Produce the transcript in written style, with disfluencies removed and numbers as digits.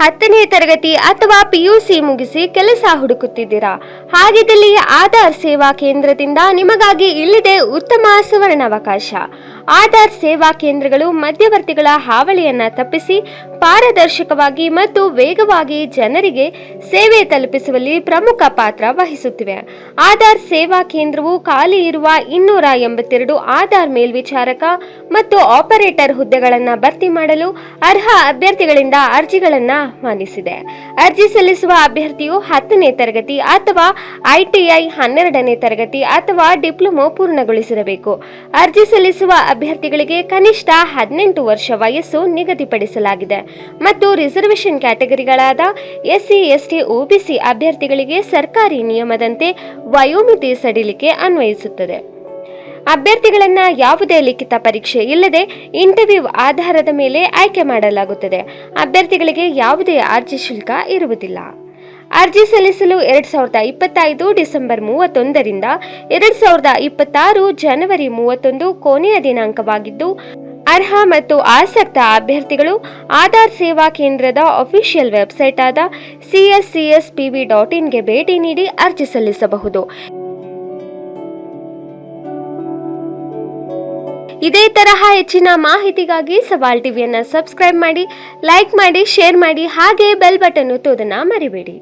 10ನೇ ತರಗತಿ ಅಥವಾ ಪಿಯುಸಿ ಮುಗಿಸಿ ಕೆಲಸ ಹುಡುಕುತ್ತಿದ್ದೀರಾ? ಹಾಗಿದ್ದಲ್ಲಿ ಆಧಾರ್ ಸೇವಾ ಕೇಂದ್ರದಿಂದ ನಿಮಗಾಗಿ ಇಲ್ಲಿದೆ ಉತ್ತಮ ಸುವರ್ಣಾವಕಾಶ. ಆಧಾರ್ ಸೇವಾ ಕೇಂದ್ರಗಳು ಮಧ್ಯವರ್ತಿಗಳ ಹಾವಳಿಯನ್ನ ತಪ್ಪಿಸಿ ಪಾರದರ್ಶಕವಾಗಿ ಮತ್ತು ವೇಗವಾಗಿ ಜನರಿಗೆ ಸೇವೆ ತಲುಪಿಸುವಲ್ಲಿ ಪ್ರಮುಖ ಪಾತ್ರ ವಹಿಸುತ್ತಿವೆ. ಆಧಾರ್ ಸೇವಾ ಕೇಂದ್ರವು ಖಾಲಿ ಇರುವ 282 ಆಧಾರ್ ಮೇಲ್ವಿಚಾರಕ ಮತ್ತು ಆಪರೇಟರ್ ಹುದ್ದೆಗಳನ್ನು ಭರ್ತಿ ಮಾಡಲು ಅರ್ಹ ಅಭ್ಯರ್ಥಿಗಳಿಂದ ಅರ್ಜಿಗಳನ್ನು ಆಹ್ವಾನಿಸಿದೆ. ಅರ್ಜಿ ಸಲ್ಲಿಸುವ ಅಭ್ಯರ್ಥಿಯು 10ನೇ ತರಗತಿ ಅಥವಾ ಐಟಿಐ 12ನೇ ತರಗತಿ ಅಥವಾ ಡಿಪ್ಲೊಮೊ ಪೂರ್ಣಗೊಳಿಸಿರಬೇಕು. ಅರ್ಜಿ ಸಲ್ಲಿಸುವ ಅಭ್ಯರ್ಥಿಗಳಿಗೆ ಕನಿಷ್ಠ 18 ವರ್ಷ ವಯಸ್ಸು ನಿಗದಿಪಡಿಸಲಾಗಿದೆ ಮತ್ತು ರಿಸರ್ವೇಶನ್ ಕ್ಯಾಟಗರಿಗಳಾದ ಎಸ್ಸಿ, ಎಸ್ಟಿ, ಒಬಿಸಿ ಅಭ್ಯರ್ಥಿಗಳಿಗೆ ಸರ್ಕಾರಿ ನಿಯಮದಂತೆ ವಯೋಮಿತಿ ಸಡಿಲಿಕೆ ಅನ್ವಯಿಸುತ್ತದೆ. ಅಭ್ಯರ್ಥಿಗಳನ್ನ ಯಾವುದೇ ಲಿಖಿತ ಪರೀಕ್ಷೆ ಇಲ್ಲದೆ ಇಂಟರ್ವ್ಯೂ ಆಧಾರದ ಮೇಲೆ ಆಯ್ಕೆ ಮಾಡಲಾಗುತ್ತದೆ. ಅಭ್ಯರ್ಥಿಗಳಿಗೆ ಯಾವುದೇ ಅರ್ಜಿ ಶುಲ್ಕ ಇರುವುದಿಲ್ಲ. ಅರ್ಜಿ ಸಲ್ಲಿಸಲು 2025 ಡಿಸೆಂಬರ್ 31ರಿಂದ 2026 ಜನವರಿ 31 ಕೊನೆಯ ದಿನಾಂಕವಾಗಿದ್ದು, ಅರ್ಹ ಮತ್ತು ಆಸಕ್ತ ಅಭ್ಯರ್ಥಿಗಳು ಆಧಾರ್ ಸೇವಾ ಕೇಂದ್ರದ ಅಫಿಷಿಯಲ್ ವೆಬ್ಸೈಟ್ ಆದ cscspv.in ಗೆ ಭೇಟಿ ನೀಡಿ ಅರ್ಜಿ ಸಲ್ಲಿಸಬಹುದು. ಇದೇ ತರಹ ಹೆಚ್ಚಿನ ಮಾಹಿತಿಗಾಗಿ ಸವಾಲ್ ಟಿವಿಯನ್ನ ಸಬ್ಸ್ಕ್ರೈಬ್ ಮಾಡಿ, ಲೈಕ್ ಮಾಡಿ, ಶೇರ್ ಮಾಡಿ, ಹಾಗೆ ಬೆಲ್ ಬಟನ್ ಒತ್ತುವುದನ್ನ ಮರಿಬೇಡಿ.